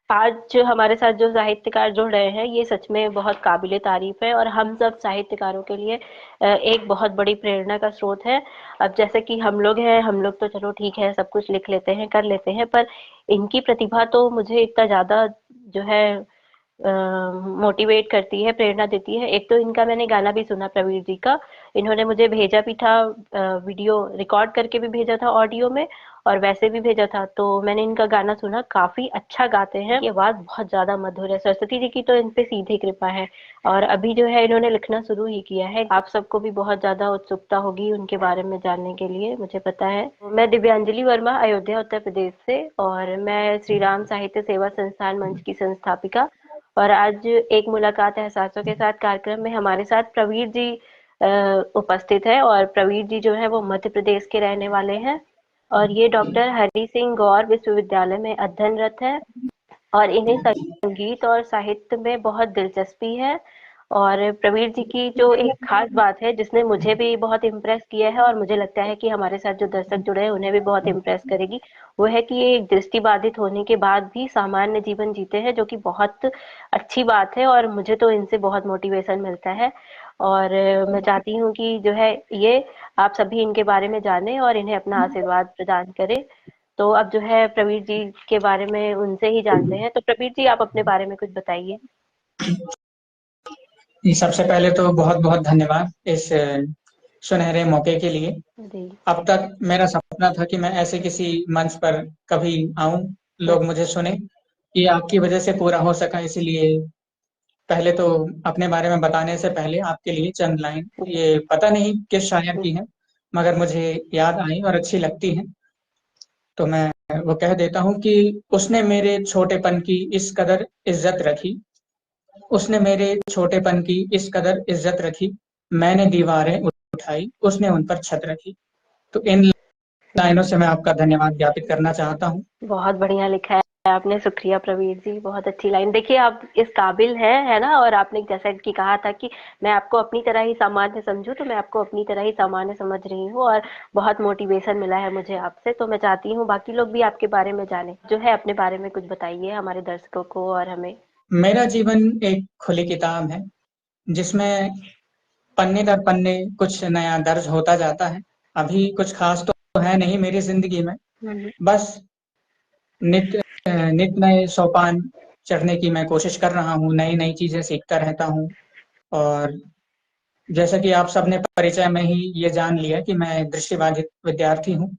आज जो हमारे साथ जो साहित्यकार जुड़ रहे हैं ये सच में बहुत काबिले तारीफ है और हम सब साहित्यकारों के लिए एक बहुत बड़ी प्रेरणा का स्रोत है। अब जैसे कि हम लोग हैं, हम लोग तो चलो ठीक है, सब कुछ लिख लेते हैं, कर लेते हैं, पर इनकी प्रतिभा तो मुझे इतना ज्यादा जो है मोटिवेट करती है, प्रेरणा देती है। एक तो इनका मैंने गाना भी सुना, प्रवीर जी का। इन्होंने मुझे भेजा भी था, वीडियो रिकॉर्ड करके भी भेजा था ऑडियो में, और वैसे भी भेजा था। तो मैंने इनका गाना सुना, काफी अच्छा गाते हैं, ये आवाज बहुत ज्यादा मधुर है। सरस्वती जी की तो इन पे सीधी कृपा है। और अभी जो है इन्होंने लिखना शुरू ही किया है। आप सबको भी बहुत ज्यादा उत्सुकता होगी उनके बारे में जानने के लिए, मुझे पता है। मैं दिव्यांजलि वर्मा, अयोध्या उत्तर प्रदेश से, और मैं श्री राम साहित्य सेवा संस्थान मंच की संस्थापिका। और आज एक मुलाकात एहसासों के साथ कार्यक्रम में हमारे साथ प्रवीर जी उपस्थित है। और प्रवीर जी जो है वो मध्य प्रदेश के रहने वाले हैं, और ये डॉक्टर हरि सिंह गौर विश्वविद्यालय में अध्ययनरत है। और इन्हें संगीत और साहित्य में बहुत दिलचस्पी है। और प्रवीर जी की जो एक खास बात है जिसने मुझे भी बहुत इम्प्रेस किया है, और मुझे लगता है कि हमारे साथ जो दर्शक जुड़े हैं उन्हें भी बहुत इम्प्रेस करेगी, वो है कि ये एक दृष्टिबाधित होने के बाद भी सामान्य जीवन जीते हैं, जो कि बहुत अच्छी बात है। और मुझे तो इनसे बहुत मोटिवेशन मिलता है। और मैं चाहती हूँ कि जो है ये आप सभी इनके बारे में जानें और इन्हें अपना आशीर्वाद प्रदान करें। तो अब जो है प्रवीर जी के बारे में उनसे ही जानते हैं। तो प्रवीर जी, आप अपने बारे में कुछ बताइए। जी, सबसे पहले तो बहुत बहुत धन्यवाद इस सुनहरे मौके के लिए। जी। अब तक मेरा सपना था कि मैं ऐसे किसी मंच पर कभी आऊं, हम्म। लोग मुझे सुने। ये आपकी वजह से पूरा हो सका, इसलिए पहले तो अपने बारे में बताने से पहले आपके लिए चंद लाइन, ये पता नहीं किस शायर की है, मगर मुझे याद आई और अच्छी लगती है, तो मैं वो कह देता हूँ कि उसने मेरे छोटेपन की इस कदर इज्जत रखी, उसने मेरे छोटेपन की इस कदर इज्जत रखी, मैंने दीवारें उठाई, उसने उन पर छत रखी। तो इन लाइनों से मैं आपका धन्यवाद ज्ञापित करना चाहता हूँ। बहुत बढ़िया लिखा है आपने, शुक्रिया प्रवीर जी, बहुत अच्छी लाइन। देखिए आप इस काबिल हैं, है ना। और आपने जैसा कि कहा था कि मैं आपको अपनी तरह ही सामान्य समझूं, तो मैं आपको अपनी तरह ही सामान्य समझ रही हूँ। और बहुत मोटिवेशन मिला है मुझे आपसे। तो मैं चाहती हूँ बाकी लोग भी आपके बारे में जाने, जो है अपने बारे में कुछ बताइए हमारे दर्शकों को और हमें। मेरा जीवन एक खुली किताब है, जिसमें पन्ने दर पन्ने कुछ नया दर्ज होता जाता है। अभी कुछ खास तो है नहीं मेरी जिंदगी में, हम्म। बस नित नए सोपान चढ़ने की मैं कोशिश कर रहा हूँ, नई नई चीजें सीखता रहता हूँ। और जैसा कि आप सबने परिचय में ही ये जान लिया कि मैं दृष्टिबाधित विद्यार्थी हूँ,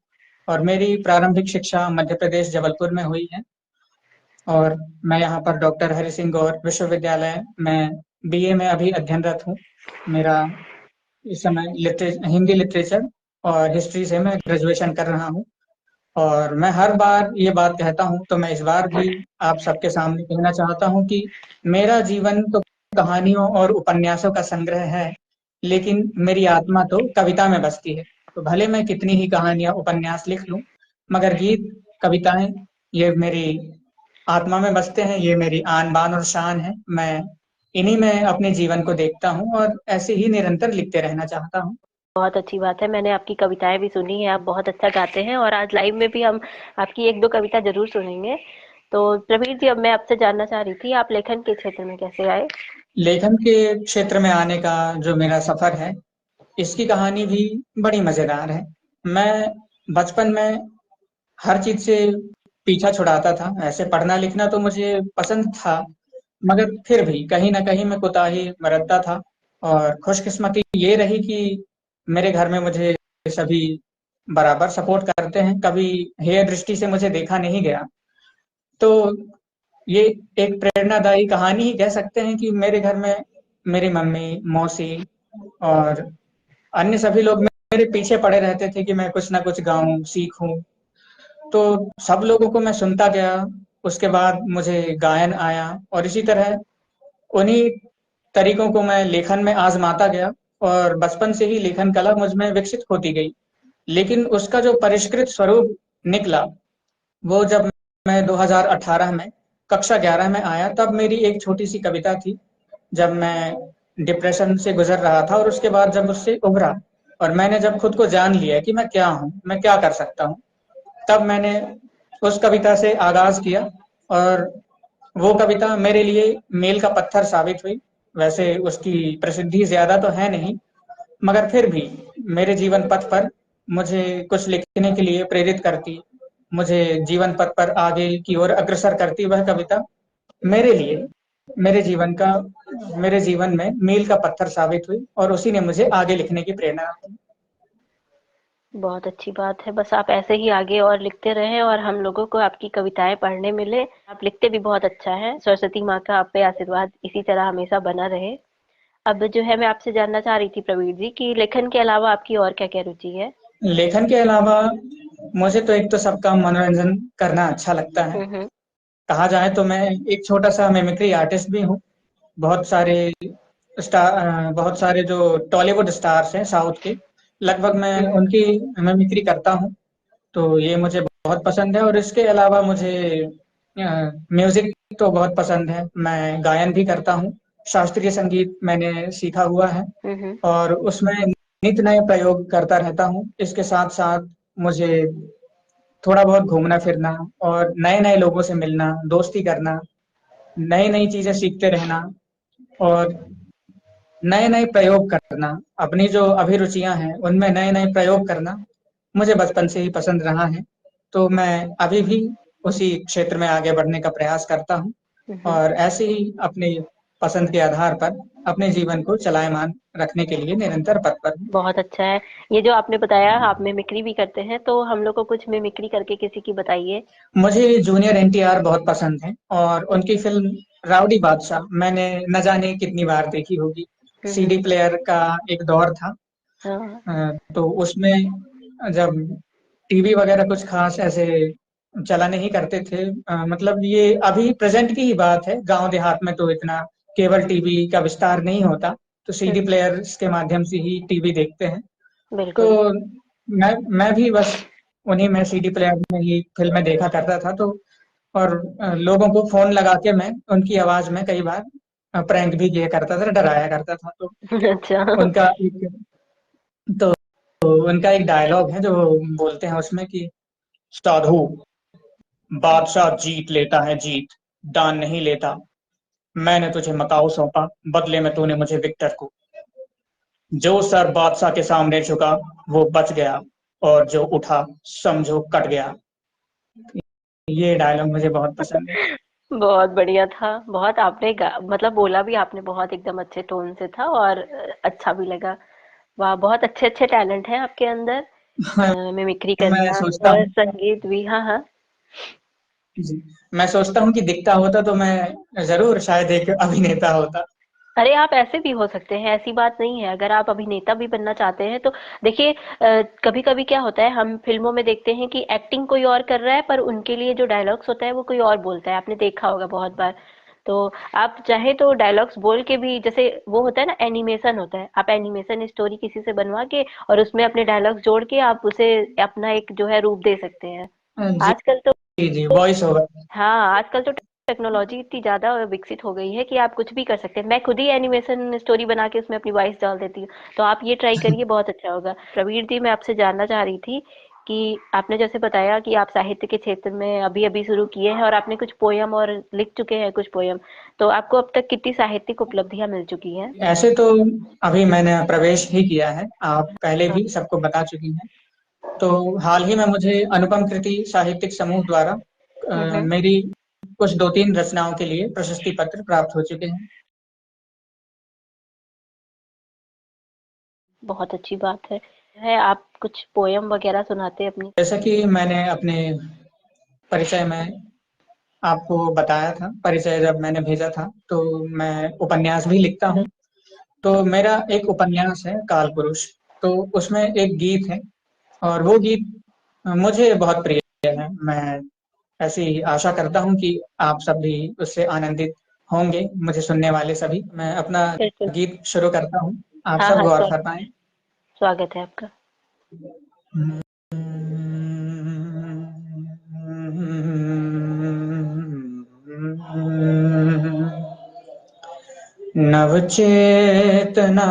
और मेरी प्रारंभिक शिक्षा मध्य प्रदेश जबलपुर में हुई है। और मैं यहाँ पर डॉक्टर हरि सिंह गौर विश्वविद्यालय में बीए में अभी अध्ययनरत हूँ। मेरा इस समय हिंदी लिटरेचर और हिस्ट्री से मैं ग्रेजुएशन कर रहा हूँ। और मैं हर बार ये बात कहता हूँ, तो मैं इस बार भी आप सबके सामने कहना चाहता हूँ कि मेरा जीवन तो कहानियों और उपन्यासों का संग्रह है, लेकिन मेरी आत्मा तो कविता में बसती है। तो भले मैं कितनी ही कहानियां उपन्यास लिख लूं, मगर गीत, कविताएं, ये मेरी आत्मा में बसते हैं, ये मेरी आन बान और शान है। मैं इन्हीं में अपने जीवन को देखता हूँ और ऐसे ही निरंतर लिखते रहना चाहता हूँ। बहुत अच्छी बात है, मैंने आपकी कविताएं भी सुनी है, आप बहुत अच्छा गाते हैं। और आज लाइव में भी हम आपकी एक दो कविता जरूर सुनेंगे। तो प्रवीर जी, अब मैं आपसे जानना चाह रही थी, आप लेखन के क्षेत्र में कैसे आए। लेखन के क्षेत्र में आने का जो मेरा सफर है, इसकी कहानी भी बड़ी मजेदार है। मैं बचपन में हर चीज से पीछा छुड़ाता था। ऐसे पढ़ना लिखना तो मुझे पसंद था, मगर फिर भी कहीं ना कहीं मैं कुताही बरतता था। और खुशकिस्मती ये रही कि मेरे घर में मुझे सभी बराबर सपोर्ट करते हैं, कभी हेय दृष्टि से मुझे देखा नहीं गया। तो ये एक प्रेरणादायी कहानी ही कह सकते हैं कि मेरे घर में मेरी मम्मी, मौसी और अन्य सभी लोग मेरे पीछे पड़े रहते थे कि मैं कुछ ना कुछ गाऊं, सीखूं। तो सब लोगों को मैं सुनता गया, उसके बाद मुझे गायन आया, और इसी तरह उन्हीं तरीकों को मैं लेखन में आजमाता गया। और बचपन से ही लेखन कला मुझ में विकसित होती गई। लेकिन उसका जो परिष्कृत स्वरूप निकला, वो जब मैं 2018 में कक्षा 11 में आया, तब मेरी एक छोटी सी कविता थी। जब मैं डिप्रेशन से गुजर रहा था और उसके बाद जब उससे उभरा, और मैंने जब खुद को जान लिया कि मैं क्या हूँ, मैं क्या कर सकता हूँ, तब मैंने उस कविता से आगाज किया। और वो कविता मेरे लिए मील का पत्थर साबित हुई। वैसे उसकी प्रसिद्धि ज़्यादा तो है नहीं, मगर फिर भी मेरे जीवन पथ पर मुझे कुछ लिखने के लिए प्रेरित करती, मुझे जीवन पथ पर आगे की ओर अग्रसर करती वह कविता मेरे लिए, मेरे जीवन का मेरे जीवन में मील का पत्थर साबित हुई और उसी ने मुझे आगे लिखने की प्रेरणा दी। बहुत अच्छी बात है। बस आप ऐसे ही आगे और लिखते रहें और हम लोगों को आपकी कविताएँ पढ़ने मिले। आप लिखते भी बहुत अच्छा हैं। सरस्वती माँ का आप पे आशीर्वाद इसी तरह हमेशा बना रहे। अब जो है मैं आपसे जानना चाह रही थी प्रवीर जी कि लेखन के अलावा आपकी और क्या-क्या रुचि है? लेखन के अलावा मुझे तो एक तो सबका मनोरंजन करना अच्छा लगता है। हुँ, हुँ। कहा जाए तो मैं एक छोटा-सा मिमिक्री आर्टिस्ट भी हूँ। बहुत सारे बहुत सारे जो टॉलीवुड स्टार्स हैं साउथ के, लगभग मैं हुँ, हुँ। उनकी मिमिक्री करता हूँ। तो ये मुझे बहुत पसंद है और इसके अलावा मुझे म्यूज़िक तो बहुत पसंद है। मैं गायन भी करता हूँ। शास्त्रीय संगीत मैंने सीखा हुआ है हुँ, हुँ। और उसमें नित नए प्रयोग करता रहता हूँ। इसके साथ-साथ मुझे थोड़ा बहुत घूमना-फिरना और नए-नए लोगों से मिलना, दोस्ती करना, नई-नई चीज़ें सीखते रहना और नए-नए प्रयोग करना, अपनी जो अभिरुचियाँ हैं, उनमें नए-नए प्रयोग करना, मुझे बचपन से ही पसंद रहा है। तो मैं अभी भी उसी क्षेत्र में आगे बढ़ने का प्रयास करता हूँ हुँ, हुँ। और ऐसे ही अपनी पसंद के आधार पर अपने जीवन को चलायमान रखने के लिए निरंतर तत्पर हूँ। बहुत अच्छा है। ये जो आपने बताया आप मिमिक्री भी करते हैं, तो हम लोग को कुछ मिमिक्री करके किसी की बताइए। मुझे जूनियर एनटीआर बहुत पसंद है और उनकी फ़िल्म राउडी बादशाह मैंने न जाने कितनी बार देखी होगी। हुँ, सीडी हुँ। प्लेयर का एक दौर था। हाँ। तो उसमें जब टीवी वगैरह कुछ खास ऐसे चला नहीं करते थे, मतलब ये अभी प्रेजेंट की ही बात है। गांव देहात में तो इतना केबल टीवी का विस्तार नहीं होता, तो हुँ, सीडी हुँ। प्लेयर्स के माध्यम से ही टीवी देखते हैं। तो बिल्कुल। मैं भी बस उन्हीं में सीडी प्लेयर में ही फिल्में देखा करता था। तो और लोगों को फोन लगा के मैं उनकी आवाज में कई बार प्रैंक भी किया करता था, डराया करता था। तो अच्छा। उनका एक तो उनका एक डायलॉग है जो बोलते हैं उसमें कि साधु, बादशाह जीत लेता है जीत, दान नहीं लेता। मैंने तुझे मकाऊ सौंपा, बदले में तूने मुझे विक्टर को। जो सर बादशाह के सामने झुका वो बच गया और जो उठा समझो कट गया। ये डायलॉग मुझे बहुत पसंद है। बहुत बढ़िया था। बहुत आपने मतलब बोला भी आपने बहुत एकदम अच्छे टोन से था और अच्छा भी लगा। वाह! बहुत अच्छे-अच्छे टैलेंट हैं आपके अंदर। मिमिक्री मैं करना सोचता और हूँ संगीत भी। हाँ, हाँ। जी, मैं सोचता हूँ कि दिखता होता तो मैं जरूर शायद एक अभिनेता होता। अरे आप ऐसे भी हो सकते हैं, ऐसी बात नहीं है। अगर आप अभिनेता भी बनना चाहते हैं तो देखिए कभी-कभी क्या होता है हम फ़िल्मों में देखते हैं कि एक्टिंग कोई और कर रहा है पर उनके लिए जो डायलॉग्स होता है वो कोई और बोलता है। आपने देखा होगा बहुत बार। तो आप चाहे तो डायलॉग्स बोल के भी जैसे वो होता है ना एनिमेशन होता है। आप एनिमेशन स्टोरी किसी से बनवा के और उसमें अपने डायलॉग्स जोड़ के आप उसे अपना एक जो है रूप दे सकते हैं। जी आजकल तो जी, वॉइस ओवर। हाँ, आजकल तो टेक्नोलॉजी इतनी ज़्यादा विकसित हो गई है कि आप कुछ भी कर सकते हैं। मैं खुद ही एनिमेशन स्टोरी बना के उसमें अपनी वॉइस डाल देती हूँ। तो आप ये ट्राई करिए, बहुत अच्छा होगा। प्रवीर जी, मैं आपसे जानना चाह रही थी कि आपने जैसे बताया कि आप साहित्य के क्षेत्र में अभी-अभी शुरू किए हैं और आपने कुछ पोयम और लिख चुके हैं कुछ पोयम। तो आपको अब तक कितनी साहित्यिक उपलब्धियाँ मिल चुकी हैं? ऐसे तो अभी मैंने प्रवेश ही किया है, आप पहले हाँ। भी सबको बता चुकी हैं। तो हाल ही में मुझे अनुपम कृति साहित्यिक समूह द्वारा हुँ, हुँ। मेरी कुछ 2-3 रचनाओं के लिए प्रशस्ति पत्र प्राप्त हो चुके हैं। बहुत अच्छी बात है आप कुछ पोयम वगैरह सुनाते अपनी? जैसा कि मैंने अपने परिचय में आपको बताया था, परिचय जब मैंने भेजा था, तो मैं उपन्यास भी लिखता हूँ। तो मेरा एक उपन्यास है काल पुरुष, तो उसमें एक गीत है और वो गीत मुझे बहुत प्रिय है। मैं ऐसी आशा करता हूँ कि आप सब भी उससे आनंदित होंगे, मुझे सुनने वाले सभी। मैं अपना बिल्कुल। गीत शुरू करता हूँ, आप हाँ, सब हाँ, गौर फरमाएँ। स्वागत है आपका। नवचेतना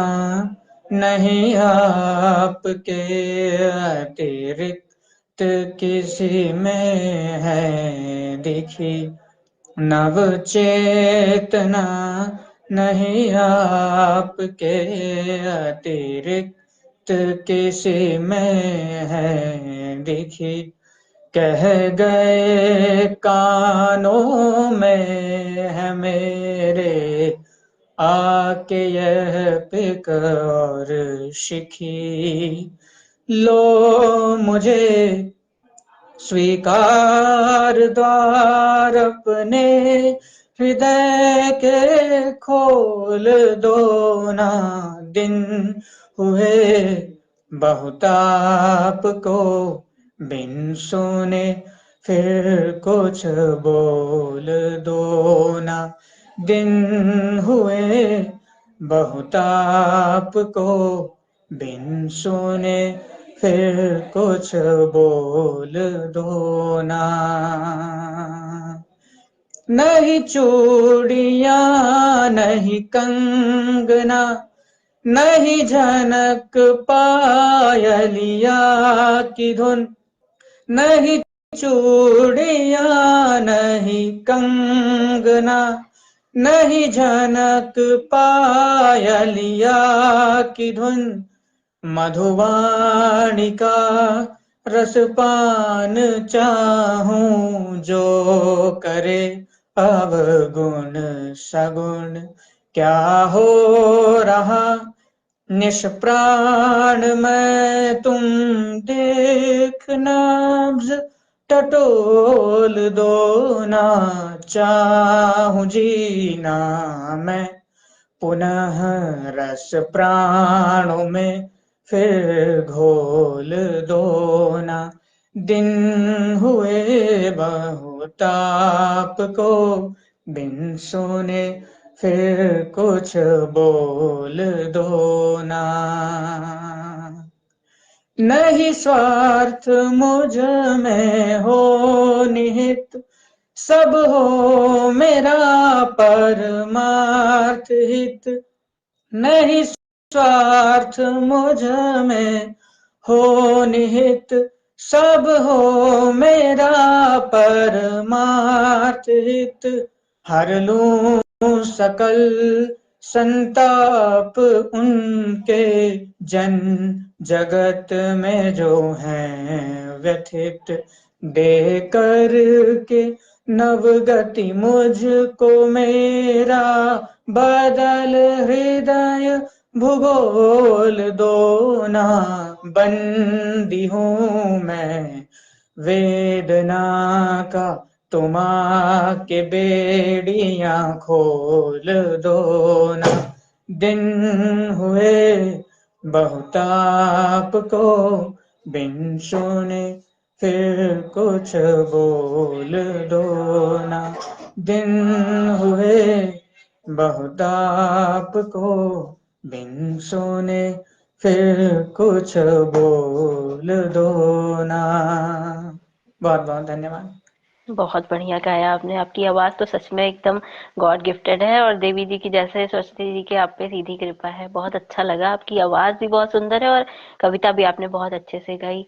नहीं आपके अतिरिक्त किसी में है दिखी, नव चेतना नहीं आपके अतिरिक्त किसी में है दिखी। कह गए कानों में है मेरे आके यह पिक और शिखी। लो मुझे स्वीकार द्वार अपने हृदय के खोल दो ना। दिन हुए बहुत आपको बिन सुने फिर कुछ बोल दो ना। दिन हुए बहुत आपको बिन सुने फिर कुछ बोल दो ना। नहीं चूड़ियां नहीं कंगना नहीं झनक पायलिया की धुन। नहीं चूड़ियां नहीं कंगना नहीं झनक पायलिया की धुन। मधुवाणी का रसपान चाहूं जो करे अवगुण सगुण। क्या हो रहा निष्प्राण मैं तुम देखना टटोल दो ना। चाहूं जीना मैं पुनः रस प्राणों में फिर घोल दो ना। दिन हुए बहुत आपको बिन सुने फिर कुछ बोल दो ना। नहीं स्वार्थ मुझ में हो निहित सब हो मेरा परमार्थ हित। नहीं स्वार्थ मुझ में हो निहित सब हो मेरा परमार्थ हित। हर लूं सकल संताप उनके जन जगत में जो हैं व्यथित। दे कर के नवगति मुझको मेरा बदल हृदय भूगोल दो ना। बंदी हूं मैं वेदना का तुम आके बेड़ियां खोल दो ना। दिन हुए बहुत आपको बिन सुने फिर कुछ बोल दो ना। दिन हुए बहुत आपको बिन सुने फिर कुछ बोल दो ना। बहुत बहुत धन्यवाद। बहुत बढ़िया गाया आपने। आपकी आवाज़ तो सच में एकदम गॉड गिफ्टेड है और देवी जी की जैसे सरस्वती जी की आप पे सीधी कृपा है। बहुत अच्छा लगा, आपकी आवाज़ भी बहुत सुंदर है और कविता भी आपने बहुत अच्छे से गाई।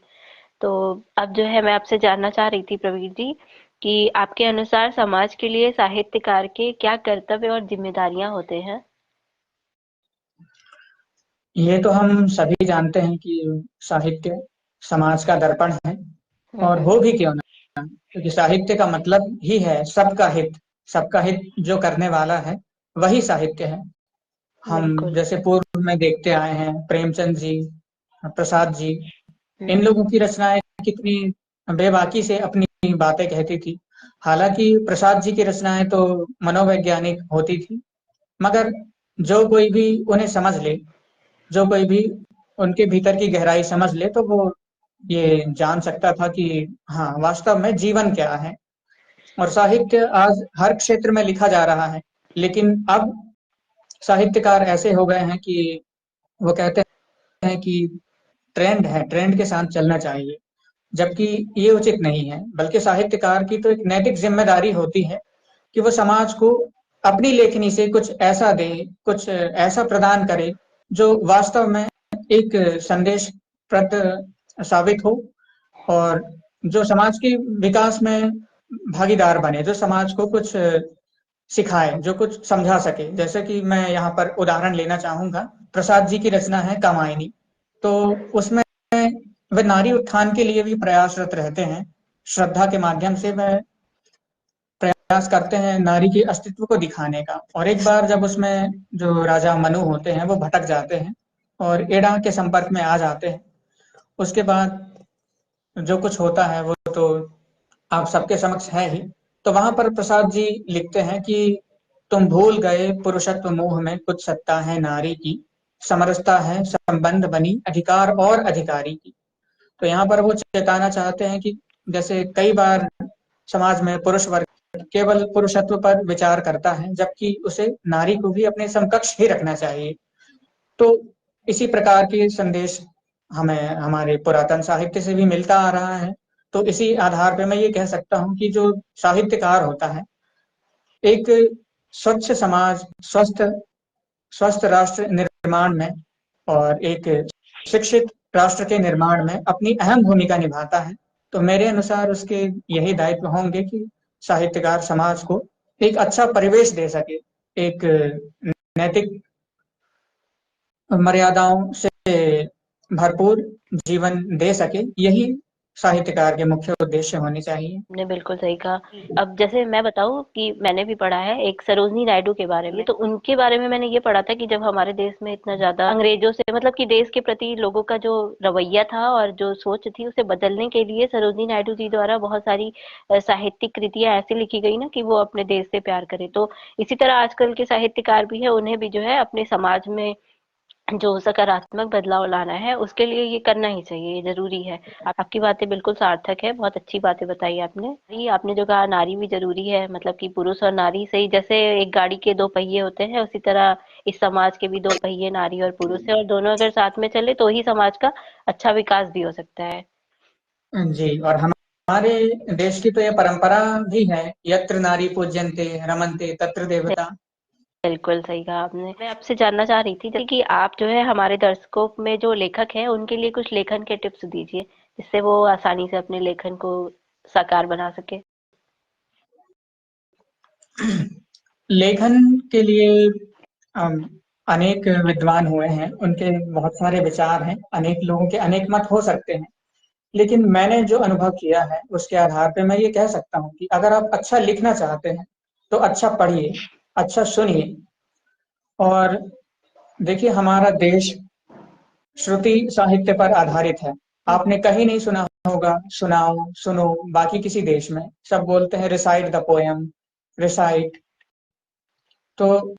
तो अब जो है मैं आपसे जानना चाह रही थी प्रवीर जी कि आपके अनुसार समाज के लिए साहित्यकार के क्या कर्तव्य और जिम्मेदारियां होते हैं? ये तो हम सभी जानते हैं कि साहित्य समाज का दर्पण है, और हम्म। हो भी क्यों ना, क्योंकि साहित्य का मतलब ही है सबका हित। सबका हित जो करने वाला है वही साहित्य है। हम बिल्कुल। जैसे पूर्व में देखते आए हैं प्रेमचंद जी, प्रसाद जी, इन हम्म। लोगों की रचनाएं कितनी बेबाकी से अपनी बातें कहती थी। हालांकि प्रसाद जी की रचनाएं तो मनोवैज्ञानिक होती थी, मगर जो कोई भी उन्हें समझ ले, जो कोई भी उनके भीतर की गहराई समझ ले, तो वो ये जान सकता था कि हाँ, वास्तव में जीवन क्या है। और साहित्य आज हर क्षेत्र में लिखा जा रहा है, लेकिन अब साहित्यकार ऐसे हो गए हैं कि वो कहते हैं कि ट्रेंड है, ट्रेंड के साथ चलना चाहिए, जबकि ये उचित नहीं है। बल्कि साहित्यकार की तो एक नैतिक जिम्मेदारी होती है कि वो समाज को अपनी लेखनी से कुछ ऐसा दे, कुछ ऐसा प्रदान करे जो वास्तव में एक संदेशप्रद साबित हो, और जो समाज के विकास में भागीदार बने, जो समाज को कुछ सिखाए, जो कुछ समझा सके। जैसे कि मैं यहाँ पर उदाहरण लेना चाहूंगा, प्रसाद जी की रचना है कामायनी। तो उसमें वे नारी उत्थान के लिए भी प्रयासरत रहते हैं। श्रद्धा के माध्यम से वह प्रयास करते हैं नारी के अस्तित्व को दिखाने का। और एक बार जब उसमें जो राजा मनु होते हैं वो भटक जाते हैं और एड़ा के संपर्क में आ जाते हैं, उसके बाद जो कुछ होता है वो तो आप सबके समक्ष है ही। तो वहां पर प्रसाद जी लिखते हैं कि तुम भूल गए पुरुषत्व मोह में कुछ सत्ता है नारी की, समरसता है संबंध बनी अधिकार और अधिकारी की। तो यहाँ पर वो चेताना चाहते हैं कि जैसे कई बार समाज में पुरुष वर्ग केवल पुरुषत्व पर विचार करता है, जबकि उसे नारी को भी अपने समकक्ष ही रखना चाहिए। तो इसी प्रकार के संदेश हमें हमारे पुरातन साहित्य से भी मिलता आ रहा है। तो इसी आधार पे मैं ये कह सकता हूँ कि जो साहित्यकार होता है, एक स्वच्छ समाज, स्वस्थ स्वस्थ राष्ट्र निर्माण में और एक शिक्षित राष्ट्र के निर्माण में अपनी अहम भूमिका निभाता है। तो मेरे अनुसार उसके यही दायित्व होंगे कि साहित्यकार समाज को एक अच्छा परिवेश दे सके, एक नैतिक मर्यादाओं से भरपूर जीवन दे सके। यही साहित्यकार के मुख्य उद्देश्य होने चाहिए। आपने बिल्कुल सही कहा। अब जैसे मैं बताऊँ कि मैंने भी पढ़ा है एक सरोजिनी नायडू के बारे में, तो उनके बारे में मैंने ये पढ़ा था कि जब हमारे देश में इतना ज़्यादा अंग्रेज़ों से मतलब कि देश के प्रति लोगों का जो रवैया था और जो सोच थी उसे बदलने के लिए सरोजिनी नायडू जी द्वारा बहुत सारी साहित्यिक कृतियाँ ऐसी लिखी गई ना कि वो अपने देश से प्यार करें। तो इसी तरह आजकल के साहित्यकार भी हैं, उन्हें भी जो है अपने समाज में जो सकारात्मक बदलाव लाना है उसके लिए ये करना ही चाहिए, ये जरूरी है। आपकी बातें बिल्कुल सार्थक है, बहुत अच्छी बातें बताई आपने। ये आपने जो कहा नारी भी जरूरी है, मतलब कि पुरुष और नारी से ही जैसे एक गाड़ी के दो पहिए होते हैं उसी तरह इस समाज के भी दो पहिए नारी और पुरुष है, और दोनों अगर साथ में चले तो ही समाज का अच्छा विकास भी हो सकता है। जी, और हमारे देश की तो ये परंपरा भी है, यत्र नारी पूज्यन्ते रमन्ते तत्र देवता। बिल्कुल सही कहा आपने। मैं आपसे जानना चाह रही थी जैसे कि आप जो है हमारे दर्शकों में जो लेखक हैं उनके लिए कुछ लेखन के टिप्स दीजिए जिससे वो आसानी से अपने लेखन को साकार बना सके। लेखन के लिए अम, अनेक विद्वान हुए हैं, उनके बहुत सारे विचार हैं, अनेक लोगों के अनेक मत हो सकते हैं। लेकिन मैंने जो अनुभव किया है उसके आधार पे मैं ये कह सकता हूँ कि अगर आप अच्छा लिखना चाहते हैं तो अच्छा पढ़िए, अच्छा सुनिए। और देखिए, हमारा देश श्रुति साहित्य पर आधारित है। आपने कहीं नहीं सुना होगा सुनाओ सुनो, बाकी किसी देश में सब बोलते हैं रिसाइट द पोयम, रिसाइट। तो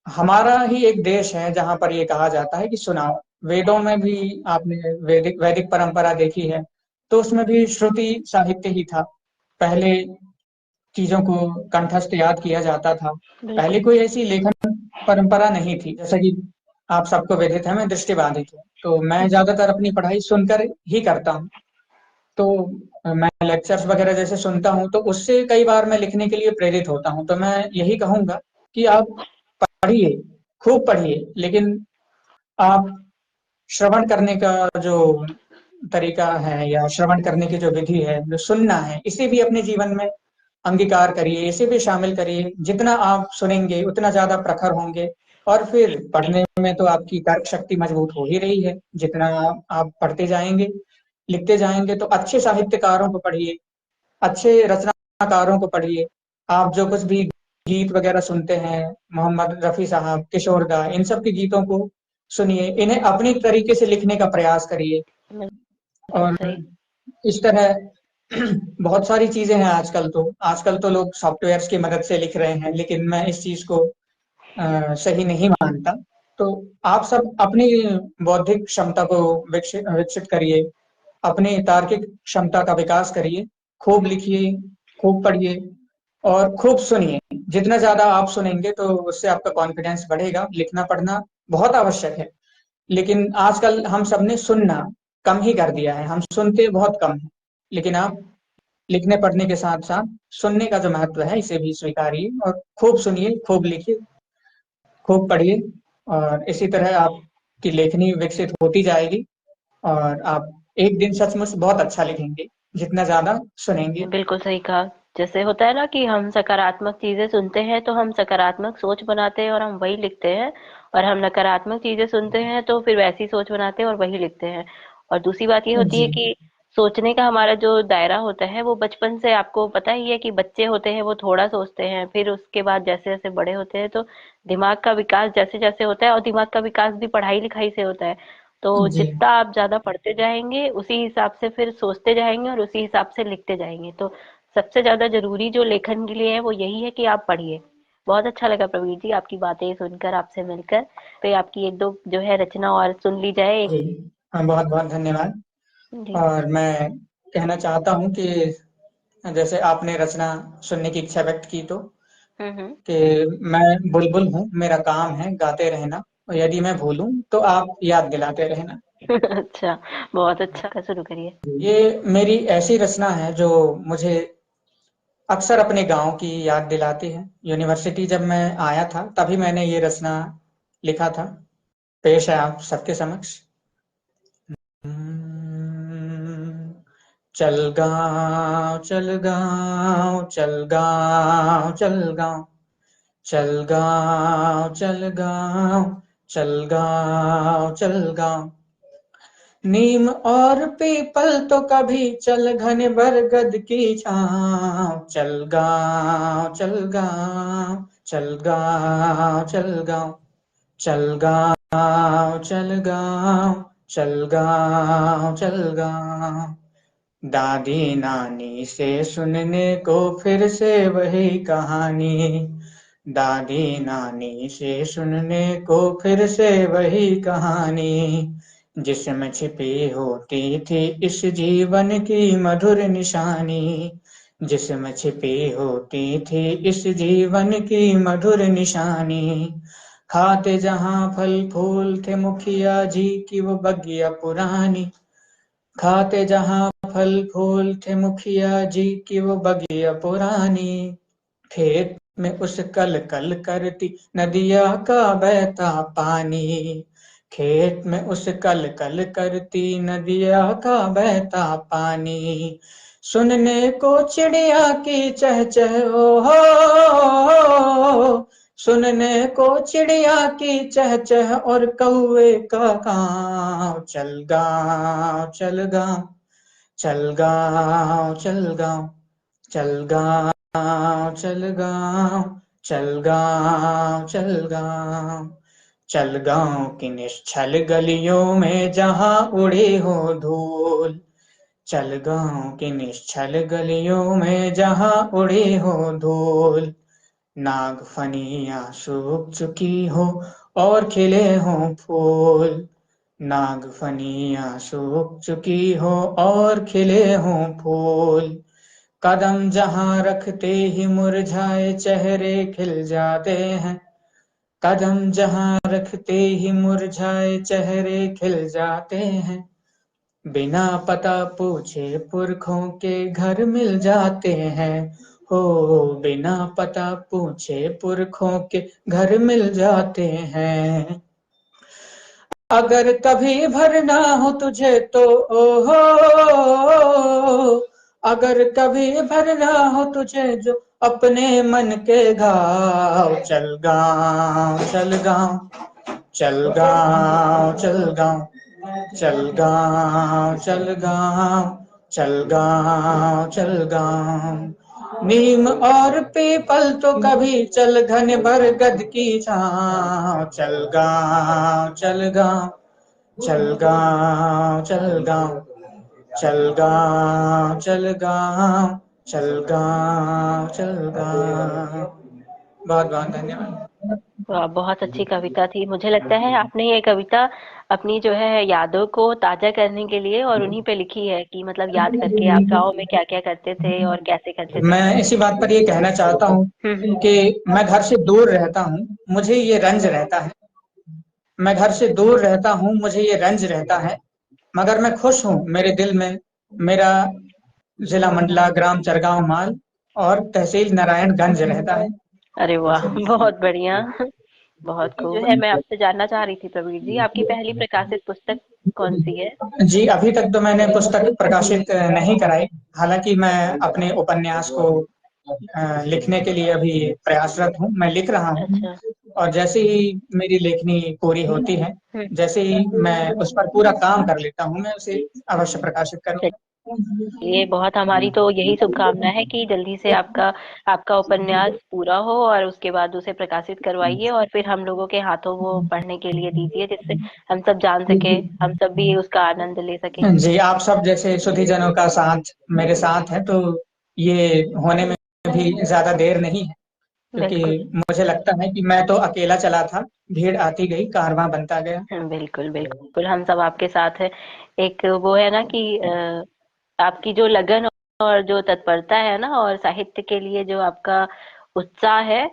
हमारा ही एक देश है जहां पर ये कहा जाता है कि सुनाओ। वेदों में भी आपने वैदिक वैदिक परंपरा देखी है, तो उसमें भी श्रुति साहित्य ही था। पहले चीजों को कंठस्थ याद किया जाता था। पहले बिल्कुल। कोई ऐसी लेखन परंपरा नहीं थी। जैसा कि आप सबको विदित है, मैं दृष्टिबाधित हूँ, तो मैं ज्यादातर अपनी पढ़ाई सुनकर ही करता हूँ। तो मैं लेक्चर्स वगैरह जैसे सुनता हूँ तो उससे कई बार मैं लिखने के लिए प्रेरित होता हूँ। तो मैं यही कहूंगा कि आप पढ़िए, खूब पढ़िए, लेकिन आप श्रवण करने का जो तरीका है या श्रवण करने की जो विधि है, जो सुनना है, इसे भी अपने जीवन में अंगीकार करिए, इसे भी शामिल करिए। जितना आप सुनेंगे उतना ज्यादा प्रखर होंगे। और फिर पढ़ने में तो आपकी तर्क शक्ति मजबूत हो ही रही है। जितना आप पढ़ते जाएंगे, लिखते जाएंगे, तो अच्छे साहित्यकारों को पढ़िए, अच्छे रचनाकारों को पढ़िए। आप जो कुछ भी गीत वगैरह सुनते हैं, मोहम्मद रफी साहब, किशोर दा, इन सब के गीतों को सुनिए, इन्हें अपनी तरीके से लिखने का प्रयास करिए। बिल्कुल और सही। इस तरह बहुत सारी चीजें हैं आजकल तो लोग सॉफ्टवेयर्स की मदद से लिख रहे हैं, लेकिन मैं इस चीज को सही नहीं मानता। तो आप सब अपनी बौद्धिक क्षमता को विकसित विकसित करिए, अपनी तार्किक क्षमता का विकास करिए, खूब लिखिए, खूब पढ़िए और खूब सुनिए। जितना ज्यादा आप सुनेंगे तो उससे आपका कॉन्फिडेंस बढ़ेगा। लिखना पढ़ना बहुत आवश्यक है, लेकिन आजकल हम सबने सुनना कम ही कर दिया है। हम सुनते बहुत कम है। लेकिन आप लिखने पढ़ने के साथ साथ सुनने का जो महत्व है इसे भी स्वीकारिए और खूब सुनिए, खूब लिखिए, खूब पढ़िए। और इसी तरह आपकी लेखनी विकसित होती जाएगी और आप एक दिन सचमुच बहुत अच्छा लिखेंगे, जितना ज्यादा सुनेंगे। बिल्कुल सही कहा। जैसे होता है ना कि हम सकारात्मक चीजें सुनते हैं तो हम सकारात्मक सोच बनाते हैं और हम वही लिखते हैं, और हम नकारात्मक चीजें सुनते हैं तो फिर वैसी सोच बनाते हैं और वही लिखते हैं। और दूसरी बात ये होती है जी, कि सोचने का हमारा जो दायरा होता है वो बचपन से, आपको पता ही है कि बच्चे होते हैं वो थोड़ा सोचते हैं, फिर उसके बाद जैसे जैसे बड़े होते हैं तो दिमाग का विकास जैसे जैसे होता है, और दिमाग का विकास भी पढ़ाई लिखाई से होता है। तो जी, जितना आप ज्यादा पढ़ते जाएंगे उसी हिसाब से फिर सोचते जाएंगे और उसी हिसाब से लिखते जाएंगे। तो सबसे ज़्यादा ज़रूरी जो लेखन के लिए है वो यही है कि आप पढ़िए। बहुत अच्छा लगा प्रवीर जी आपकी बातें सुनकर, आपसे मिलकर। पे आपकी 1-2 जो है रचना और सुन ली जाए एक। जी। बहुत-बहुत धन्यवाद। जी। और मैं कहना चाहता हूँ कि जैसे आपने रचना सुनने की इच्छा व्यक्त की तो, हुँ। कि मैं बुलबुल हूँ, मेरा काम है गाते रहना, और यदि मैं भूलूँ तो आप याद दिलाते रहना। अच्छा, बहुत अच्छा, शुरू करिए। ये मेरी ऐसी रचना है जो मुझे अक्सर अपने गाँव की याद दिलाती है। यूनिवर्सिटी जब मैं आया था तभी मैंने ये रचना लिखा था। पेश है आप सबके समक्ष। चल गाँव चल गाँव चल गाँव चल गाँव चल गाँव चल गाँव चल गाँव चल गाँव, नीम और पीपल तो कभी चल घने बरगद की छाँव, चल गाँव चल गाँव चल गाँव चल गाँव चल गाँव चल गाँव चल गाँव चल गाँव, दादी नानी से सुनने को फिर से वही कहानी, दादी नानी से सुनने को फिर से वही कहानी, जिसमें छिपी होती थी इस जीवन की मधुर निशानी, जिसमें छिपी होती थी इस जीवन की मधुर निशानी, खाते जहां फल फूल थे मुखिया जी की वो बगिया पुरानी, खाते जहां फल फूल थे मुखिया जी की वो बगिया पुरानी, खेत में उस कल कल करती नदिया का बहता पानी, खेत में उस कल कल करती नदिया का बहता पानी, सुनने को चिड़िया की चहचह ओ हो, सुनने को चिड़िया की चहचह और कौवे का काव, चल गाँव चल गाँव चल गाँव चल गाँव चल गाँव चल गाँव चल गाँव चल गाँव, चल गाँव की निश्छल गलियों में जहाँ उड़ी हो धूल, चल गाँव की निश्छल गलियों में जहाँ उड़ी हो धूल, नागफनियाँ सूख चुकी हो और खिले हों फूल, नागफनियाँ सूख चुकी हो और खिले हों फूल, कदम जहाँ रखते ही मुरझाए चेहरे खिल जाते हैं, कदम जहाँ रखते ही मुरझाए चेहरे खिल जाते हैं, बिना पता पूछे पुरखों के घर मिल जाते हैं, हो बिना पता पूछे पुरखों के घर मिल जाते हैं, अगर कभी भरना हो तुझे तो ओहो, अगर कभी भरना हो तुझे जो अपने मन के घाव, चल गाँव चल गाँव चल गाँव चल गाँव चल गाँव चल गाँव चल गाँव चल गाँव, नीम और पीपल तो कभी चल घने बरगद की छाँव, चल गाँव चल गाँव चल गाँव चल गाँव चल गाँव चल गाँव चल गाँव चल गाँव। बहुत बहुत धन्यवाद। वाह! बहुत अच्छी कविता थी। मुझे लगता है आपने ये कविता अपनी जो है यादों को ताज़ा करने के लिए और उन्हीं पे लिखी है, कि मतलब याद करके आप गाँव में क्या-क्या करते थे और कैसे करते थे। मैं इसी बात पर ये कहना चाहता हूँ हुँ, हुँ। कि मैं घर से दूर रहता हूँ, मुझे ये रंज रहता है, मैं घर से दूर रहता हूँ, मुझे ये रंज रहता है, मगर मैं खुश हूँ मेरे दिल में, मेरा जिला मंडला, ग्राम चरगांव माल और तहसील नारायणगंज रहता है। अरे वाह! बहुत बढ़िया। बहुत खूब। जो है मैं आपसे जानना चाह रही थी प्रवीर जी, आपकी पहली प्रकाशित पुस्तक कौन-सी है? जी, अभी तक तो मैंने पुस्तक प्रकाशित नहीं कराई, हालांकि मैं अपने उपन्यास को लिखने के लिए अभी प्रयासरत हूँ, मैं लिख रहा हूँ। अच्छा। और जैसे ही मेरी लेखनी पूरी होती है, हुँ। जैसे ही मैं उस पर पूरा काम कर लेता हूँ, मैं उसे अवश्य प्रकाशित करूँगा। चलिए, बहुत हमारी तो यही शुभकामना है कि जल्दी से आपका आपका उपन्यास पूरा हो और उसके बाद उसे प्रकाशित करवाइए और फिर हम लोगों के हाथों वो पढ़ने के लिए दीजिए, जिससे हम सब जान सकें, हम सब भी उसका आनंद ले सकें। जी, आप सब जैसे सुधीजनों का साथ मेरे साथ है, तो ये होने में भी ज़्यादा देर नहीं है, क्योंकि बिल्कुल। मुझे लगता है कि मैं तो अकेला चला था, भीड़ आती गई, कारवां बनता गया। बिल्कुल, बिल्कुल, हम सब आपके साथ हैं। एक वो है ना कि आपकी जो लगन और जो तत्परता है ना और साहित्य के लिए जो आपका उत्साह है,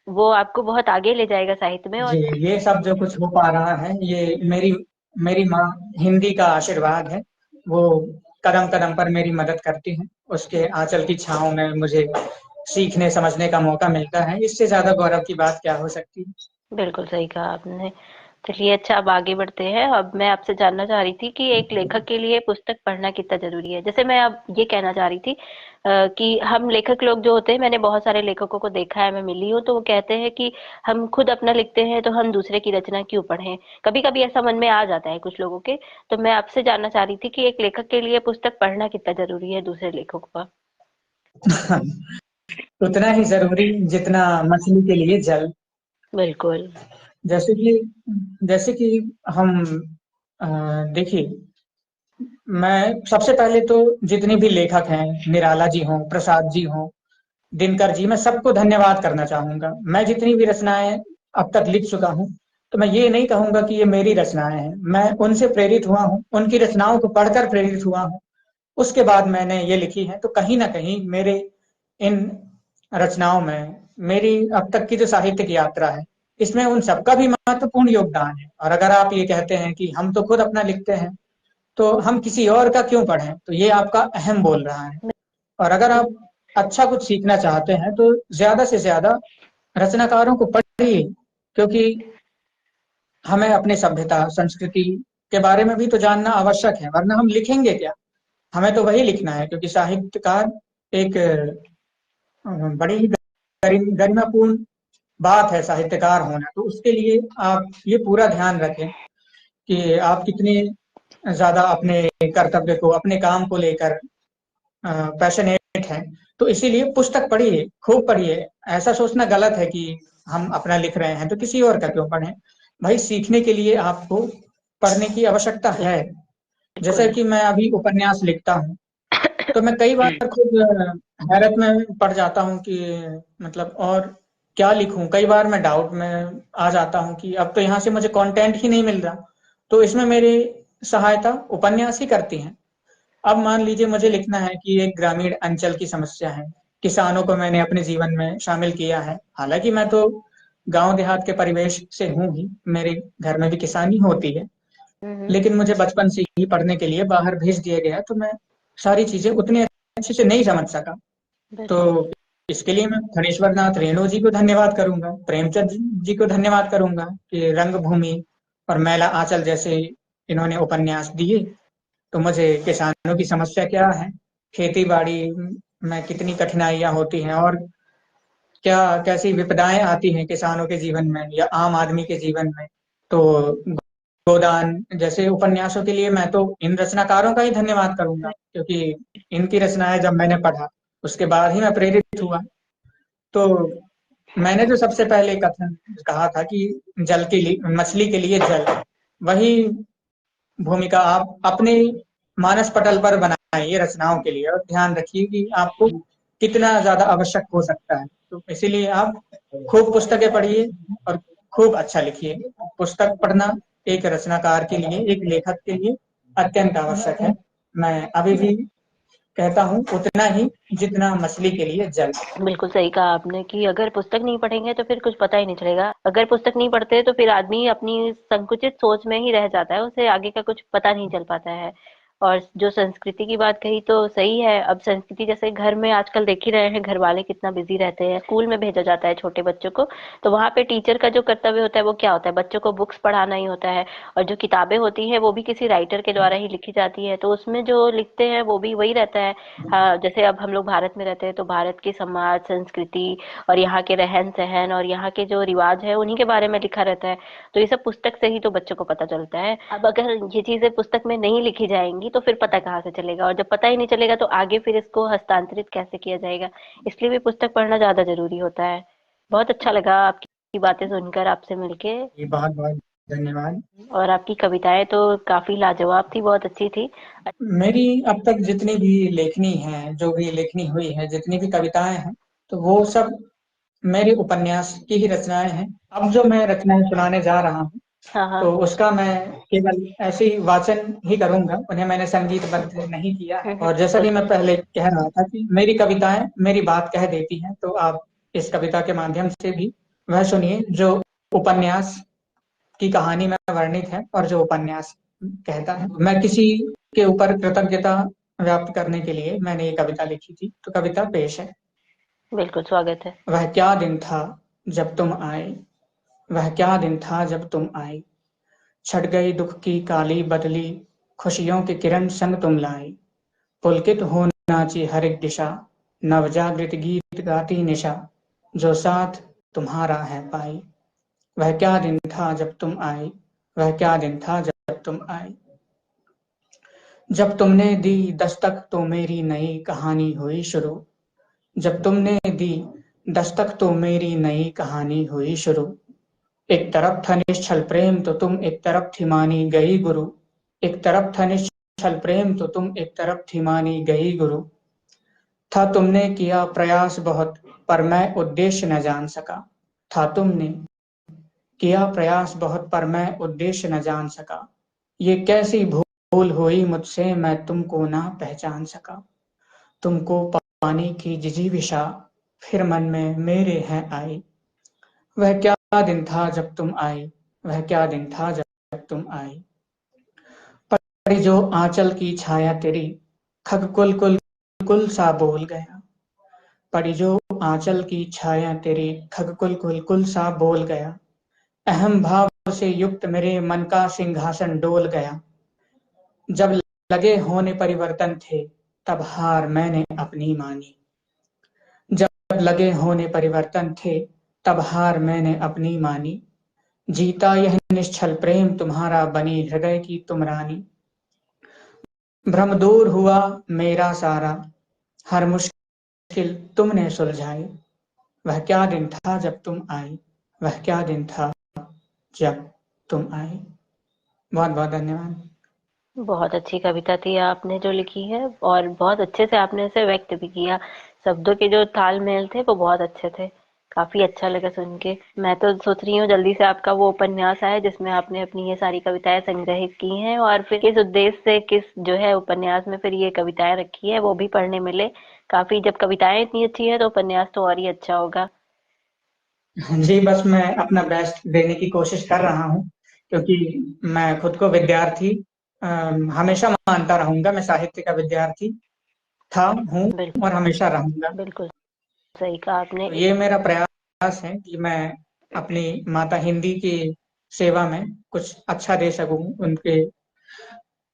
वो आपको बहुत आगे ले जाएगा साहित्य में। जी, और ये सब जो कुछ हो पा रहा है, ये मेरी मेरी माँ हिंदी का आशीर्वाद है। वो कदम-कदम पर मेरी मदद करती हैं। उसके आँचल की छाँव में मुझे सीखने, समझने का मौका मिलता है। इससे ज़्यादा गौरव की बात क्या हो सकती है? बिल्कुल सही कहा आपने। चलिए अच्छा, अब आगे बढ़ते हैं। अब मैं आपसे जानना चाह रही थी कि एक लेखक के लिए पुस्तक पढ़ना कितना ज़रूरी है? जैसे मैं अब ये कहना चाह रही थी कि हम लेखक लोग जो होते हैं, मैंने बहुत सारे लेखकों को देखा है, मैं मिली हूँ, तो वो कहते हैं कि हम खुद अपना लिखते हैं, तो हम दूसरे की रचना क्यों पढ़ें? कभी-कभी ऐसा मन में आ जाता है कुछ लोगों के। तो मैं आपसे जानना चाह रही थी कि एक लेखक के लिए पुस्तक पढ़ना कितना ज़रूरी है दूसरे लेखकों का? उतना ही ज़रूरी जितना मछली के लिए जल। बिल्कुल। जैसे कि जैसे कि हम अ, देखिए, मैं सबसे पहले तो जितने भी लेखक हैं, निराला जी हों, प्रसाद जी हों, दिनकर जी, मैं सबको धन्यवाद करना चाहूँगा। मैं जितनी भी रचनाएँ अब तक लिख चुका हूँ, तो मैं ये नहीं कहूँगा कि ये मेरी रचनाएँ हैं। मैं उनसे प्रेरित हुआ हूँ, उनकी रचनाओं को पढ़कर प्रेरित हुआ हूँ। उसके बाद मैंने ये लिखी है, तो कहीं न कहीं मेरे इन रचनाओं में मेरी अब तक की जो साहित्यिक यात्रा है, इसमें उन सबका भी महत्वपूर्ण योगदान है। और अगर आप ये कहते हैं कि हम तो खुद अपना लिखते हैं, तो हम किसी और का क्यों पढ़ें? तो ये आपका अहम बोल रहा है। और अगर आप अच्छा कुछ सीखना चाहते हैं, तो ज़्यादा से ज़्यादा रचनाकारों को पढ़िए, क्योंकि हमें अपनी सभ्यता, संस्कृति के बारे में भी तो जानना आवश्यक है, वरना हम लिखेंगे क्या? हमें तो वही लिखना है, क्योंकि साहित्यकार एक बड़ी ही गरिमापूर्ण बात है साहित्यकार होना। तो उसके लिए आप ये पूरा ध्यान रखें कि आप कितने ज़्यादा अपने कर्तव्य को, अपने काम को लेकर पैशनेट हैं। तो इसीलिए पुस्तक पढ़िए, खूब पढ़िए। ऐसा सोचना गलत है कि हम अपना लिख रहे हैं तो किसी और का क्यों पढ़ें। भाई, सीखने के लिए आपको पढ़ने की आवश्यकता है। जैसे बिल्कुल। कि मैं अभी उपन्यास लिखता हूँ, तो मैं कई बार खुद हैरत में पड़ जाता हूँ कि मतलब और क्या लिखूं। कई बार मैं डाउट में आ जाता हूँ कि अब तो यहाँ से मुझे कंटेंट ही नहीं मिल रहा। तो इसमें मेरी सहायता उपन्यास ही करती हैं। अब मान लीजिए मुझे लिखना है कि एक ग्रामीण अंचल की समस्या है। किसानों को मैंने अपने जीवन में शामिल किया है। हालांकि मैं तो गांव देहात के परिवेश से हूँ ही, मेरे घर में भी किसानी होती है। हुँ, हुँ। लेकिन मुझे बचपन से ही पढ़ने के लिए बाहर भेज दिया गया, तो मैं सारी चीजें उतने अच्छे से नहीं समझ सका। तो बिल्कुल। इसके लिए मैं धनेश्वर नाथ रेणु जी को धन्यवाद करूंगा, प्रेमचंद जी को धन्यवाद करूंगा कि रंगभूमि और मैला आंचल जैसे इन्होंने उपन्यास दिए। तो मुझे किसानों की समस्या क्या है, खेती बाड़ी में कितनी कठिनाइयां होती हैं, और क्या कैसी विपदाएं आती हैं किसानों के जीवन में या आम आदमी के जीवन में। तो गोदान जैसे उपन्यासों के लिए मैं तो इन रचनाकारों का ही धन्यवाद करूंगा, क्योंकि इनकी रचनाएं जब मैंने पढ़ा, उसके बाद ही मैं प्रेरित हुआ। तो मैंने जो सबसे पहले कथन कहा था कि जल के लिए, मछली के लिए जल, वही भूमिका आप अपने मानस पटल पर बनाइए रचनाओं के लिए, और ध्यान रखिए कि आपको कितना ज्यादा आवश्यक हो सकता है। तो इसीलिए आप खूब पुस्तकें पढ़िए और खूब अच्छा लिखिए। पुस्तक पढ़ना एक रचनाकार के लिए, एक लेखक के लिए अत्यंत आवश्यक है। मैं अभी भी कहता हूँ उतना ही जितना मछली के लिए जल। बिल्कुल सही कहा आपने कि अगर पुस्तक नहीं पढ़ेंगे तो फिर कुछ पता ही नहीं चलेगा। अगर पुस्तक नहीं पढ़ते तो फिर आदमी अपनी संकुचित सोच में ही रह जाता है, उसे आगे का कुछ पता नहीं चल पाता है। और जो संस्कृति की बात कही तो सही है। अब संस्कृति जैसे घर में आजकल देख ही रहे हैं, घर वाले कितना बिजी रहते हैं। स्कूल में भेजा जाता है छोटे बच्चों को, तो वहां पे टीचर का जो कर्तव्य होता है वो क्या होता है, बच्चों को बुक्स पढ़ाना ही होता है। और जो किताबें होती है वो भी किसी राइटर के द्वारा ही लिखी जाती है, तो उसमें जो लिखते हैं वो भी वही रहता है। हाँ, जैसे अब हम लोग भारत में रहते हैं तो भारत की समाज संस्कृति और यहाँ के रहन सहन और यहाँ के जो रिवाज है उन्हीं के बारे में लिखा रहता है। तो ये सब पुस्तक से ही तो बच्चों को पता चलता है। अब अगर ये चीजें पुस्तक में नहीं लिखी जाएंगी तो फिर पता कहाँ से चलेगा, और जब पता ही नहीं चलेगा तो आगे फिर इसको हस्तांतरित कैसे किया जाएगा। इसलिए भी पुस्तक पढ़ना ज्यादा जरूरी होता है। बहुत अच्छा लगा आपकी बातें सुनकर, आपसे मिलके। जी, बहुत बहुत धन्यवाद। और आपकी कविताएं तो काफी लाजवाब थी, बहुत अच्छी थी। मेरी अब तक जितनी भी लेखनी है, जो भी लेखनी हुई है, जितनी भी कविताएं हैं, तो वो सब मेरे उपन्यास की ही रचनाएं हैं। अब जो मैं रचनाएं सुनाने जा रहा हूँ, हाँ हाँ। तो उसका मैं केवल ऐसे ही वाचन ही करूंगा, उन्हें मैंने संगीतबद्ध नहीं किया है। और जैसा कि मैं बिल्कुल। पहले कह रहा था कि मेरी कविताएं मेरी बात कह देती हैं, तो आप इस कविता के माध्यम से भी वह सुनिए जो उपन्यास की कहानी में वर्णित है और जो उपन्यास कहता है। मैं किसी के ऊपर कृतज्ञता व्यक्त करने के लिए मैंने ये कविता लिखी थी, तो कविता पेश है। बिल्कुल स्वागत है। वह क्या दिन था जब तुम आए, वह क्या दिन था जब तुम आए, छट गई दुख की काली बदली, खुशियों की किरण संग तुम लाई, पुलकित हो नाची हर एक दिशा, नवजागृत गीत गाती निशा, जो साथ तुम्हारा है पाई। वह क्या दिन था जब तुम आई, वह क्या दिन था जब तुम आई, जब तुमने दी दस्तक तो मेरी नई कहानी हुई शुरू, जब तुमने दी दस्तक तो मेरी नई कहानी हुई शुरू। एक तरफ था निश्छल प्रेम तो तुम एक तरफ थी मानी गई गुरु, एक तरफ था निश्छल प्रेम तो तुम एक तरफ थी मानी गई गुरु। था तुमने किया प्रयास बहुत पर मैं उद्देश्य न जान सका, था तुमने किया प्रयास बहुत पर मैं उद्देश्य न जान सका। ये कैसी भूल हुई मुझसे मैं तुमको ना पहचान सका। तुमको पाने की जिजीविषा फिर मन में मेरे है आई। वह क्या दिन था जब तुम आई, वह क्या दिन था जब तुम आई। परी जो आंचल की छाया तेरी, खग कुल कुल कुल सा बोल गया। परी जो आंचल की छाया तेरी, खग कुल कुल कुल सा बोल गया। अहम भाव से युक्त मेरे मन का सिंहासन डोल गया। जब लगे होने परिवर्तन थे, तब हार मैंने अपनी मानी। जब लगे होने परिवर्तन थे, तब हार मैंने अपनी मानी। जीता यह निश्छल प्रेम तुम्हारा बनी हृदय की तुम रानी। भ्रम दूर हुआ मेरा सारा, हर मुश्किल तुमने सुलझाई। वह क्या दिन था जब तुम आई, वह क्या दिन था जब तुम आई। बहुत बहुत धन्यवाद। बहुत अच्छी कविता थी आपने जो लिखी है, और बहुत अच्छे से आपने इसे व्यक्त भी किया। शब्दों के जो तालमेल थे वो बहुत अच्छे थे। काफी अच्छा लगा सुन के। मैं तो सोच रही हूँ जल्दी से आपका वो उपन्यास आए जिसमें आपने अपनी ये सारी कविताएं संग्रहित की हैं, और फिर किस उद्देश्य से किस जो है उपन्यास में फिर ये कविताएं रखी है वो भी पढ़ने मिले। काफी, जब कविताएं इतनी अच्छी है तो उपन्यास तो और ही अच्छा होगा। जी, बस मैं अपना बेस्ट देने की कोशिश कर रहा हूँ, क्योंकि मैं खुद को विद्यार्थी हमेशा मानता रहूंगा। मैं साहित्य का विद्यार्थी था, हूँ बिल्कुल। और हमेशा रहूंगा। बिल्कुल सही कहा आपने। तो ये मेरा प्रयास है कि मैं अपनी माता हिंदी की सेवा में कुछ अच्छा दे सकूं, उनके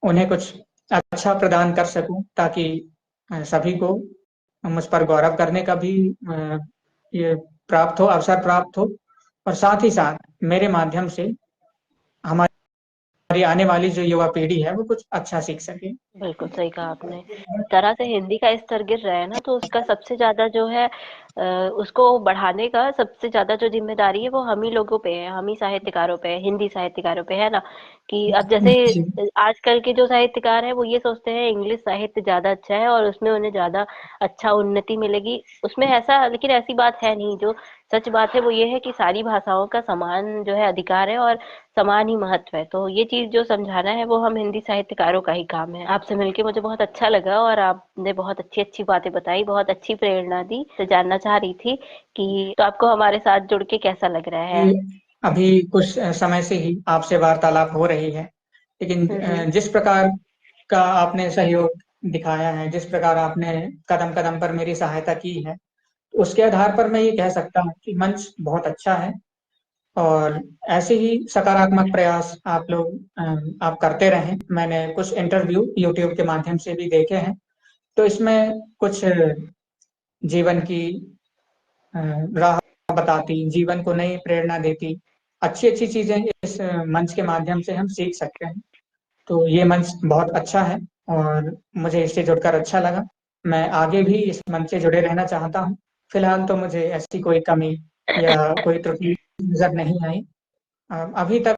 उन्हें कुछ अच्छा प्रदान कर सकूं, ताकि सभी को मुझ पर गौरव करने का भी ये प्राप्त हो, अवसर प्राप्त हो, और साथ ही साथ मेरे माध्यम से हमारी आने वाली जो युवा पीढ़ी है वो कुछ अच्छा सीख सके। बिल्कुल सही कहा आपने। जिस तरह से हिंदी का स्तर गिर रहा है ना, तो उसका सबसे ज्यादा जो है उसको बढ़ाने का सबसे ज्यादा जो जिम्मेदारी है वो हम ही लोगों पे है, हम ही साहित्यकारों पे है, हिंदी साहित्यकारों पे है ना। कि अब जैसे जी आजकल के जो साहित्यकार हैं वो ये सोचते हैं इंग्लिश साहित्य ज्यादा अच्छा है और उसमें उन्हें ज्यादा अच्छा उन्नति मिलेगी उसमें, ऐसा लेकिन ऐसी बात है नहीं। जो सच बात है वो ये है कि सारी भाषाओं का समान जो है अधिकार है और समान ही महत्व है। तो ये चीज जो समझाना है वो हम हिंदी साहित्यकारों का ही काम है। आपसे मिलके मुझे बहुत अच्छा लगा और आपने बहुत अच्छी अच्छी बातें बताई, बहुत अच्छी प्रेरणा दी। तो जानना चाह रही थी कि तो आपको हमारे साथ जुड़ के कैसा लग रहा है। अभी कुछ समय से ही आपसे वार्तालाप हो रही है, लेकिन हम्म। जिस प्रकार का आपने सहयोग दिखाया है, जिस प्रकार आपने कदम-कदम पर मेरी सहायता की है, उसके आधार पर मैं ये कह सकता हूँ कि मंच बहुत अच्छा है और ऐसे ही सकारात्मक प्रयास आप करते रहें। मैंने कुछ इंटरव्यू यूट्यूब के माध्यम से भी देखे हैं, तो इसमें कुछ जीवन की अ, राह बताती, जीवन को नई प्रेरणा देती, अच्छी-अच्छी चीज़ें इस मंच के माध्यम से हम सीख सकते हैं। तो ये मंच बहुत अच्छा है और मुझे इससे जुड़कर अच्छा लगा। मैं आगे भी इस मंच से जुड़े रहना चाहता हूँ। फिलहाल तो मुझे ऐसी कोई कमी या कोई त्रुटि नज़र नहीं आई। अभी तक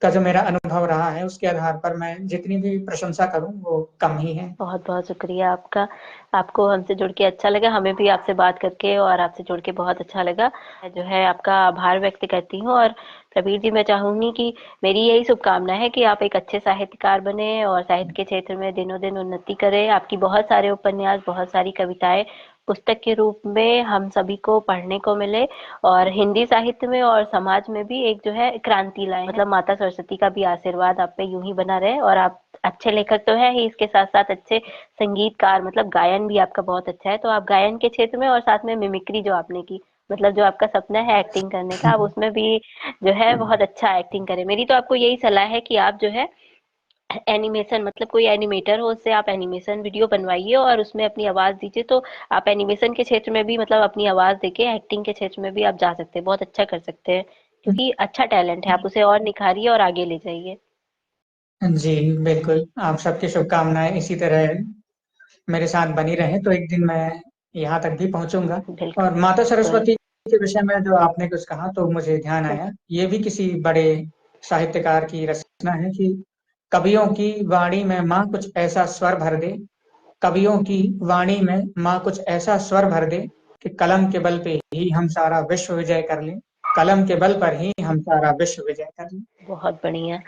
का जो मेरा अनुभव रहा है, उसके आधार पर मैं जितनी भी प्रशंसा करूँ, वो कम ही है। बहुत-बहुत शुक्रिया आपका। आपको हमसे जुड़ के अच्छा लगा, हमें भी आपसे बात करके और आपसे जुड़ के बहुत अच्छा लगा। मैं जो है आपका आभार व्यक्त करती हूँ और प्रवीर जी मैं चाहूँगी कि मेरी यही शुभकामना है कि आप एक अच्छे साहित्यकार बने और साहित्य के क्षेत्र में दिनों-दिन उन्नति करें। आपकी बहुत सारे उपन्यास, बहुत सारी कविताएँ पुस्तक के रूप में हम सभी को पढ़ने को मिले और हिंदी साहित्य में और समाज में भी एक जो है क्रांति लाएँ। मतलब माता सरस्वती का भी आशीर्वाद आप पे यूँ ही बना रहे और आप अच्छे लेखक तो हैं ही, इसके साथ-साथ अच्छे संगीतकार मतलब गायन भी आपका बहुत अच्छा है। तो आप गायन के क्षेत्र में और साथ में मिमिक्री जो आपने की, मतलब जो आपका सपना है एक्टिंग करने का, आप उसमें भी जो है बहुत अच्छा एक्टिंग करें। मेरी तो आपको यही सलाह है कि आप जो है एनिमेशन मतलब कोई एनिमेटर हो उससे आप एनिमेशन वीडियो बनवाइए और उसमें अपनी आवाज़ दीजिए तो आप एनिमेशन के क्षेत्र में भी मतलब अपनी आवाज़ देके एक्टिंग के क्षेत्र में भी आप जा सकते हैं, बहुत अच्छा कर सकते हैं। क्योंकि अच्छा टैलेंट है, आप उसे और निखारिए और आगे ले जाइए। जी, बिल्कुल। आप सबकी शुभकामनाएँ इसी तरह मेरे साथ बनी रहें, तो एक दिन मैं यहाँ तक भी पहुँचूँगा। और माता बिल्कुल। सरस्वती के विषय में जो आपने कुछ कहा, तो मुझे ध्यान आया। ये भी किसी बड़े साहित्यकार की रचना है कि कवियों की वाणी में माँ कुछ ऐसा स्वर भर दे, कवियों की वाणी में माँ कुछ ऐसा स्वर भर दे कि कलम के बल पे ही हम सारा विश्व विजय कर लें, कलम के बल पर ही हम सारा विश्व विजय कर लें। बहुत बढ़िया,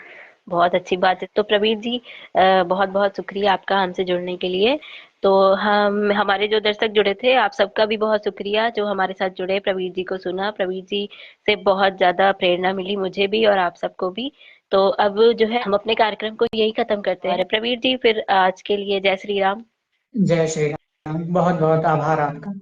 बहुत अच्छी बात है। तो प्रवीर जी बहुत-बहुत शुक्रिया आपका हमसे जुड़ने के लिए। तो हम हमारे जो दर्शक जुड़े थे, आप सबका भी बहुत शुक्रिया जो हमारे साथ जुड़े, प्रवीर जी को सुना। प्रवीर जी से बहुत ज़्यादा प्रेरणा मिली मुझे भी और आप सबको भी। तो अब जो है हम अपने कार्यक्रम को यही खत्म करते हैं। और प्रवीर जी फिर आज के लिए जय श्री राम। जय श्री राम। बहुत-बहुत आभार आपका।